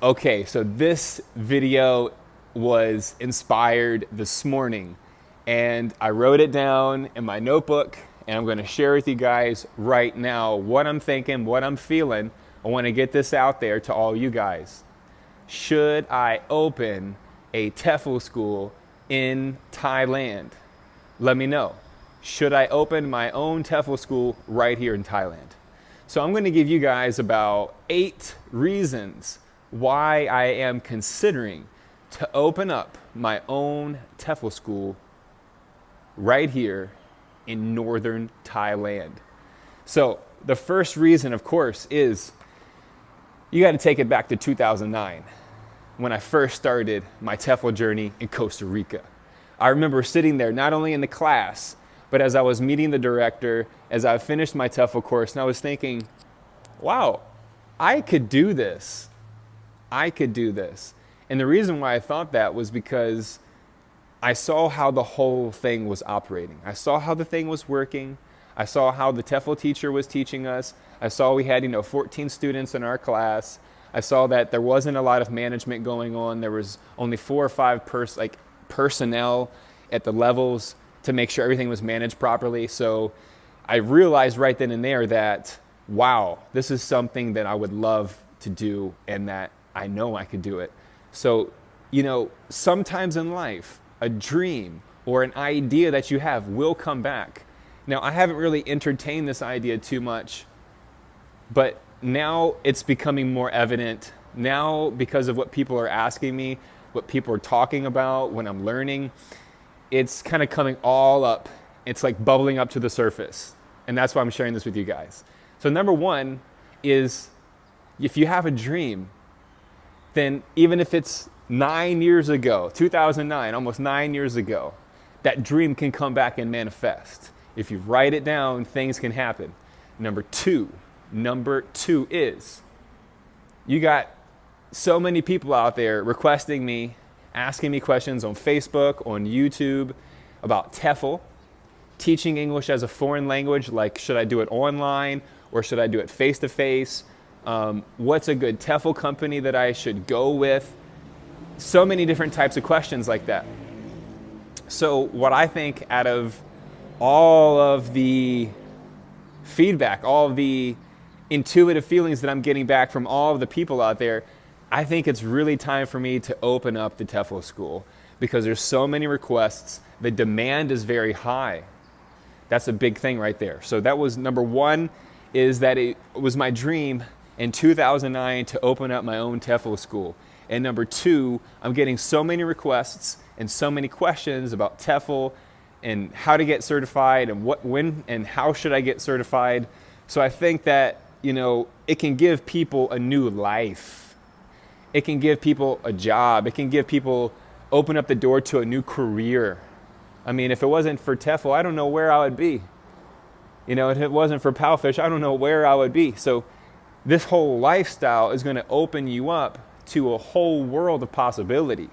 Okay, so this video was inspired this morning and I wrote it down in my notebook and I'm going to share with you guys right now what I'm thinking, what I'm feeling. I want to get this out there to all you guys. Should I open a TEFL school in Thailand? Let me know. Should I open my own TEFL school right here in Thailand? So I'm going to give you guys about 8 reasons why I am considering to open up my own TEFL school right here in northern Thailand. So the first reason, of course, is you got to take it back to 2009 when I first started my TEFL journey in Costa Rica. I remember sitting there not only in the class, but as I was meeting the director, as I finished my TEFL course, and I was thinking, wow, I could do this. I could do this. And the reason why I thought that was because I saw how the whole thing was operating. I saw how the thing was working. I saw how the TEFL teacher was teaching us. I saw we had, 14 students in our class. I saw that there wasn't a lot of management going on. There was only 4 or 5 personnel at the levels to make sure everything was managed properly. So I realized right then and there that, wow, this is something that I would love to do and that I know I could do it. So, sometimes in life, a dream or an idea that you have will come back. Now, I haven't really entertained this idea too much, but now it's becoming more evident. Now, because of what people are asking me, what people are talking about, when I'm learning, it's kind of coming all up. It's like bubbling up to the surface. And that's why I'm sharing this with you guys. So number 1 is, if you have a dream, then even if it's 9 years ago, 2009, almost 9 years ago, that dream can come back and manifest. If you write it down, things can happen. Number two is, you got so many people out there requesting me, asking me questions on Facebook, on YouTube about TEFL, teaching English as a foreign language, like should I do it online or should I do it face-to-face? What's a good TEFL company that I should go with? So many different types of questions like that. So what I think, out of all of the feedback, all of the intuitive feelings that I'm getting back from all of the people out there, I think it's really time for me to open up the TEFL school because there's so many requests. The demand is very high. That's a big thing right there. So that was number 1, is that it was my dream in 2009 to open up my own TEFL school. And number 2, I'm getting so many requests and so many questions about TEFL and how to get certified and when and how should I get certified. So I think that, it can give people a new life. It can give people a job. It can give people, open up the door to a new career. I mean, if it wasn't for TEFL, I don't know where I would be. If it wasn't for Palfish, I don't know where I would be. So this whole lifestyle is going to open you up to a whole world of possibility.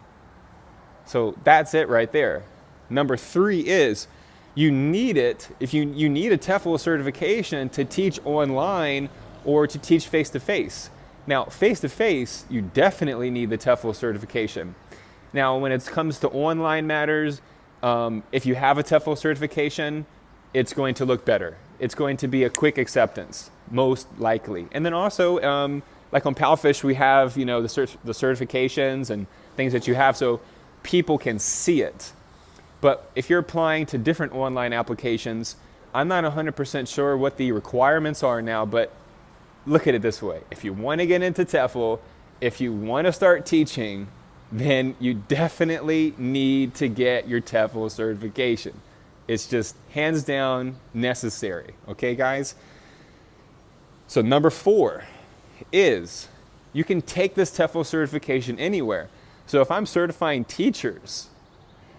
So that's it right there. Number 3 is, you need it if you need a TEFL certification to teach online or to teach face-to-face. Now, face-to-face, you definitely need the TEFL certification. Now, when it comes to online matters, if you have a TEFL certification, it's going to look better. It's going to be a quick acceptance, most likely. And then also, like on Palfish, we have, the certifications and things that you have so people can see it. But if you're applying to different online applications, I'm not 100% sure what the requirements are now, but look at it this way. If you want to get into TEFL, if you want to start teaching, then you definitely need to get your TEFL certification. It's just hands down necessary. Okay, guys? So number 4 is, you can take this TEFL certification anywhere. So if I'm certifying teachers,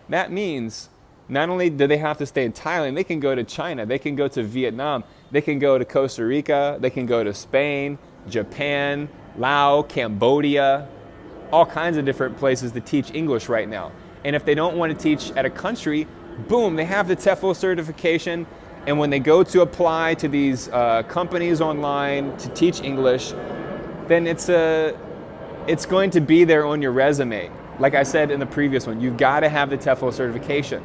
that means not only do they have to stay in Thailand, they can go to China, they can go to Vietnam, they can go to Costa Rica, they can go to Spain, Japan, Laos, Cambodia, all kinds of different places to teach English right now. And if they don't want to teach at a country, boom, they have the TEFL certification. And when they go to apply to these companies online to teach English, then it's it's going to be there on your resume. Like I said in the previous one, you've got to have the TEFL certification.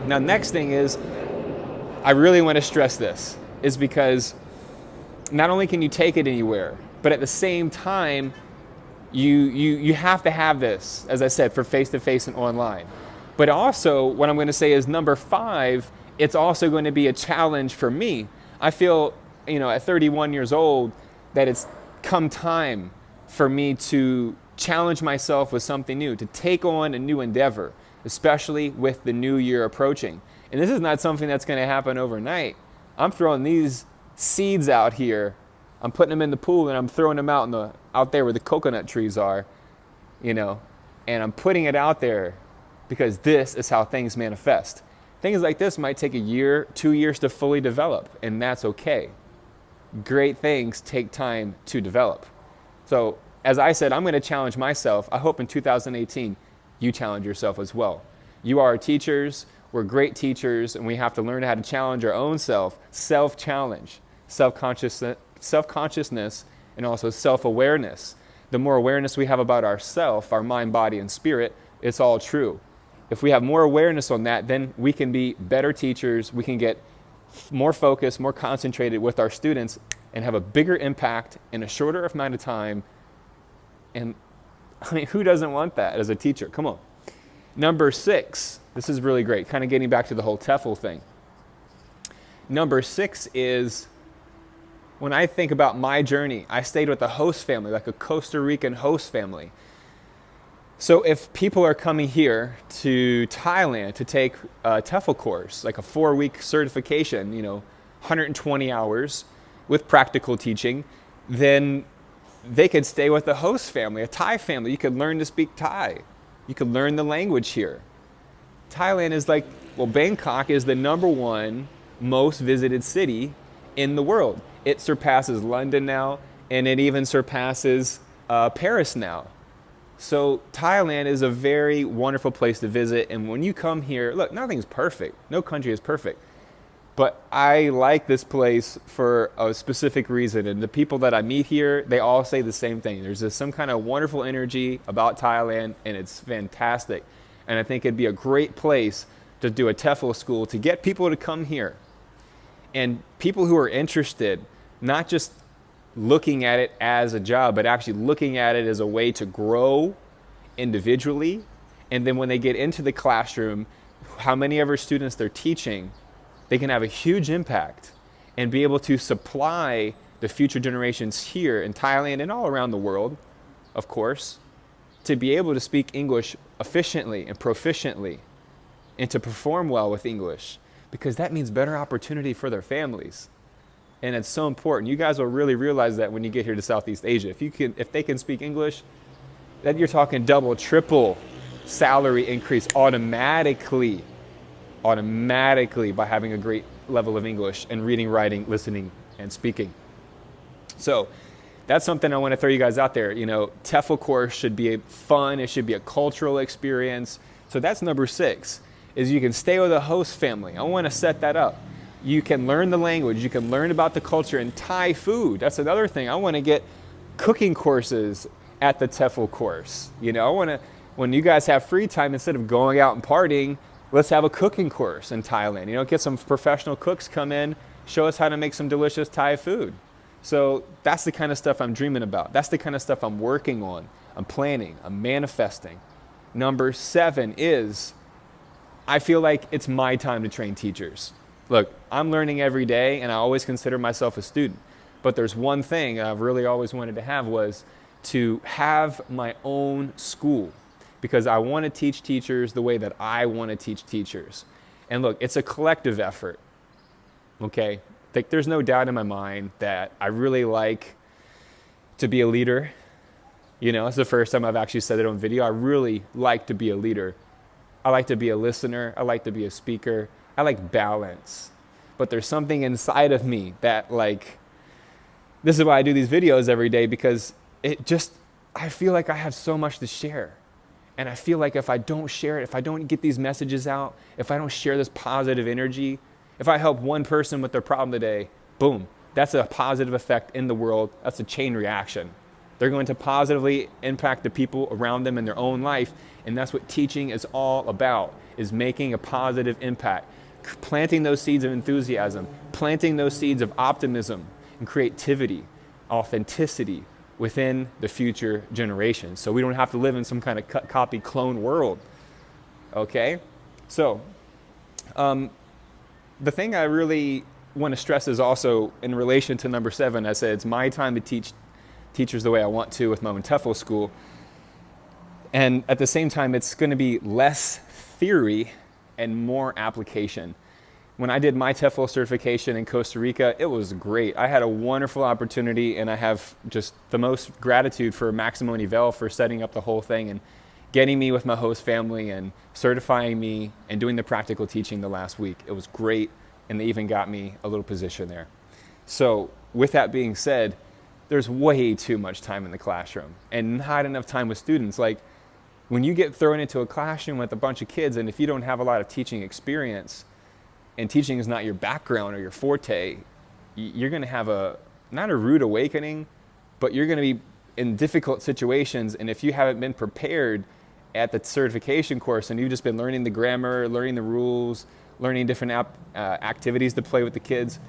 Now, next thing is, I really want to stress this, is because not only can you take it anywhere, but at the same time, you have to have this, as I said, for face-to-face and online. But also, what I'm going to say is number 5, it's also going to be a challenge for me. I feel, at 31 years old, that it's come time for me to challenge myself with something new, to take on a new endeavor, especially with the new year approaching. And this is not something that's going to happen overnight. I'm throwing these seeds out here. I'm putting them in the pool and I'm throwing them out there where the coconut trees are, and I'm putting it out there because this is how things manifest. Things like this might take a year, 2 years to fully develop, and that's okay. Great things take time to develop. So, as I said, I'm going to challenge myself. I hope in 2018, you challenge yourself as well. You are teachers. We're great teachers, and we have to learn how to challenge our own self-challenge, self-consciousness, and also self-awareness. The more awareness we have about ourself, our mind, body, and spirit, it's all true. If we have more awareness on that, then we can be better teachers. We can get more focused, more concentrated with our students, and have a bigger impact in a shorter amount of time. And who doesn't want that as a teacher? Come on. Number 6, this is really great, kind of getting back to the whole TEFL thing. Number 6 is, when I think about my journey, I stayed with a host family, like a Costa Rican host family. So if people are coming here to Thailand to take a TEFL course, like a 4-week certification, 120 hours with practical teaching, then they could stay with a host family, a Thai family. You could learn to speak Thai. You could learn the language here. Thailand is Bangkok is the #1 most visited city in the world. It surpasses London now, and it even surpasses Paris now. So Thailand is a very wonderful place to visit. And when you come here, look, nothing's perfect. No country is perfect. But I like this place for a specific reason. And the people that I meet here, they all say the same thing. There's just some kind of wonderful energy about Thailand, and it's fantastic. And I think it'd be a great place to do a TEFL school to get people to come here. And people who are interested, not just looking at it as a job, but actually looking at it as a way to grow individually. And then when they get into the classroom, how many of our students they're teaching, they can have a huge impact and be able to supply the future generations here in Thailand and all around the world, of course, to be able to speak English efficiently and proficiently and to perform well with English, because that means better opportunity for their families. And it's so important. You guys will really realize that when you get here to Southeast Asia. If they can speak English, then you're talking double, triple salary increase automatically by having a great level of English and reading, writing, listening, and speaking. So that's something I want to throw you guys out there. TEFL course should be fun. It should be a cultural experience. So that's number 6, is you can stay with a host family. I want to set that up. You can learn the language. You can learn about the culture and Thai food. That's another thing. I want to get cooking courses at the TEFL course. I want to, when you guys have free time, instead of going out and partying, let's have a cooking course in Thailand. Get some professional cooks come in, show us how to make some delicious Thai food. So that's the kind of stuff I'm dreaming about. That's the kind of stuff I'm working on. I'm planning. I'm manifesting. Number 7 is, I feel like it's my time to train teachers. Look, I'm learning every day, and I always consider myself a student. But there's one thing I've really always wanted to have, was to have my own school, because I want to teach teachers the way that I want to teach teachers. And look, it's a collective effort, okay? There's no doubt in my mind that I really like to be a leader. It's the first time I've actually said it on video. I really like to be a leader. I like to be a listener. I like to be a speaker. I like balance. But there's something inside of me that, this is why I do these videos every day, because I feel like I have so much to share. And I feel like if I don't share it, if I don't get these messages out, if I don't share this positive energy, if I help one person with their problem today, boom, that's a positive effect in the world. That's a chain reaction. They're going to positively impact the people around them in their own life. And that's what teaching is all about, is making a positive impact. Planting those seeds of enthusiasm, planting those seeds of optimism and creativity, authenticity within the future generations. So we don't have to live in some kind of copy clone world. Okay? So, the thing I really want to stress is also in relation to number 7, I said it's my time to teach teachers the way I want to with my own TEFL school. And at the same time, it's going to be less theory and more application. When I did my TEFL certification in Costa Rica, it was great. I had a wonderful opportunity, and I have just the most gratitude for Maximo and Yvel for setting up the whole thing and getting me with my host family and certifying me and doing the practical teaching the last week. It was great, and they even got me a little position there. So with that being said, there's way too much time in the classroom and not enough time with students. Like, when you get thrown into a classroom with a bunch of kids, and if you don't have a lot of teaching experience, and teaching is not your background or your forte, you're going to have not a rude awakening, but you're going to be in difficult situations. And if you haven't been prepared at the certification course and you've just been learning the grammar, learning the rules, learning different activities to play with the kids,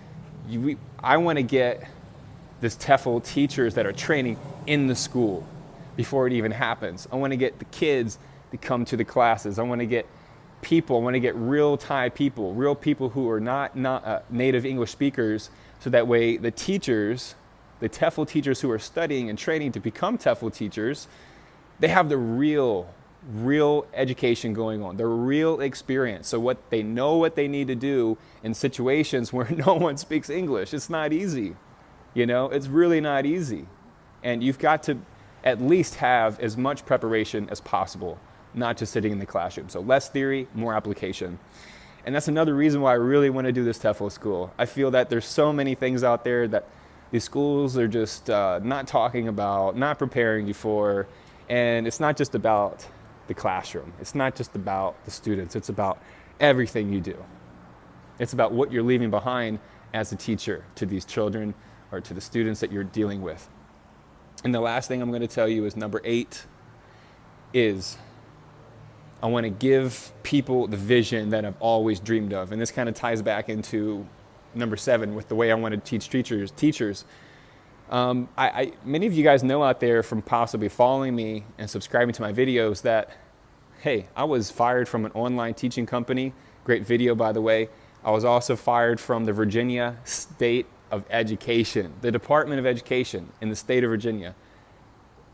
I want to get this TEFL teachers that are training in the school before it even happens. I want to get the kids to come to the classes. I want to get people, I want to get real Thai people, real people who are not native English speakers, so that way the teachers, the TEFL teachers who are studying and training to become TEFL teachers, they have the real education going on, the real experience. So they know what they need to do in situations where no one speaks English. It's not easy. It's really not easy. And you've got to at least have as much preparation as possible, not just sitting in the classroom. So less theory, more application. And that's another reason why I really want to do this TEFL school. I feel that there's so many things out there that these schools are just not talking about, not preparing you for. And it's not just about the classroom. It's not just about the students. It's about everything you do. It's about what you're leaving behind as a teacher to these children or to the students that you're dealing with. And the last thing I'm going to tell you is number 8 is I want to give people the vision that I've always dreamed of. And this kind of ties back into number 7 with the way I want to teach teachers. Many of you guys know out there from possibly following me and subscribing to my videos that, hey, I was fired from an online teaching company. Great video, by the way. I was also fired from the Virginia State of Education, the Department of Education in the state of Virginia.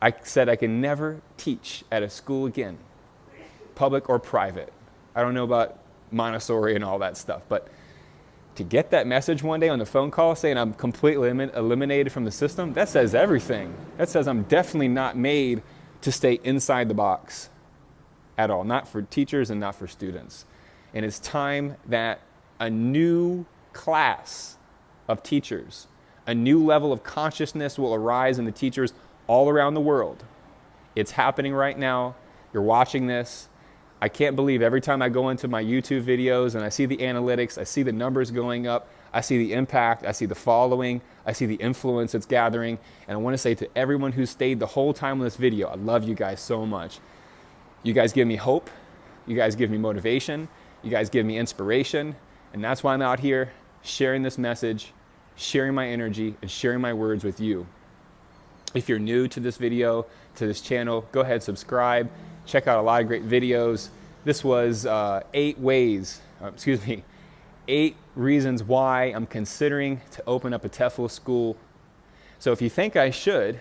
I said I can never teach at a school again, public or private. I don't know about Montessori and all that stuff, but to get that message one day on the phone call saying I'm completely eliminated from the system, that says everything. That says I'm definitely not made to stay inside the box at all, not for teachers and not for students. And it's time that a new class of teachers, a new level of consciousness will arise in the teachers all around the world. It's happening right now. You're watching this. I can't believe every time I go into my YouTube videos and I see the analytics, I see the numbers going up, I see the impact, I see the following, I see the influence it's gathering. And I want to say to everyone who stayed the whole time on this video, I love you guys so much. You guys give me hope. You guys give me motivation. You guys give me inspiration. And that's why I'm out here sharing this message, sharing my energy, and sharing my words with you. If you're new to this video, to this channel, go ahead, subscribe. Check out a lot of great videos. This was 8 reasons why I'm considering to open up a TEFL school. So if you think I should,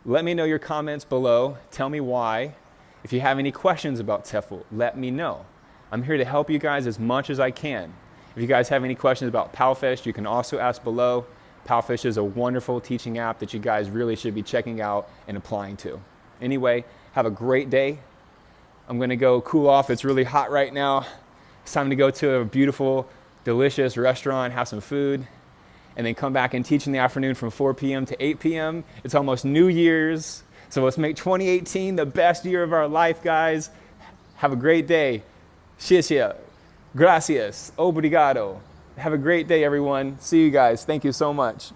let me know your comments below. Tell me why. If you have any questions about TEFL, let me know. I'm here to help you guys as much as I can. If you guys have any questions about PALFish, you can also ask below. PALFish is a wonderful teaching app that you guys really should be checking out and applying to. Anyway, have a great day. I'm going to go cool off. It's really hot right now. It's time to go to a beautiful, delicious restaurant, have some food, and then come back and teach in the afternoon from 4 p.m. to 8 p.m. It's almost New Year's, so let's make 2018 the best year of our life, guys. Have a great day. 谢谢. Gracias. Obrigado. Have a great day, everyone. See you guys. Thank you so much.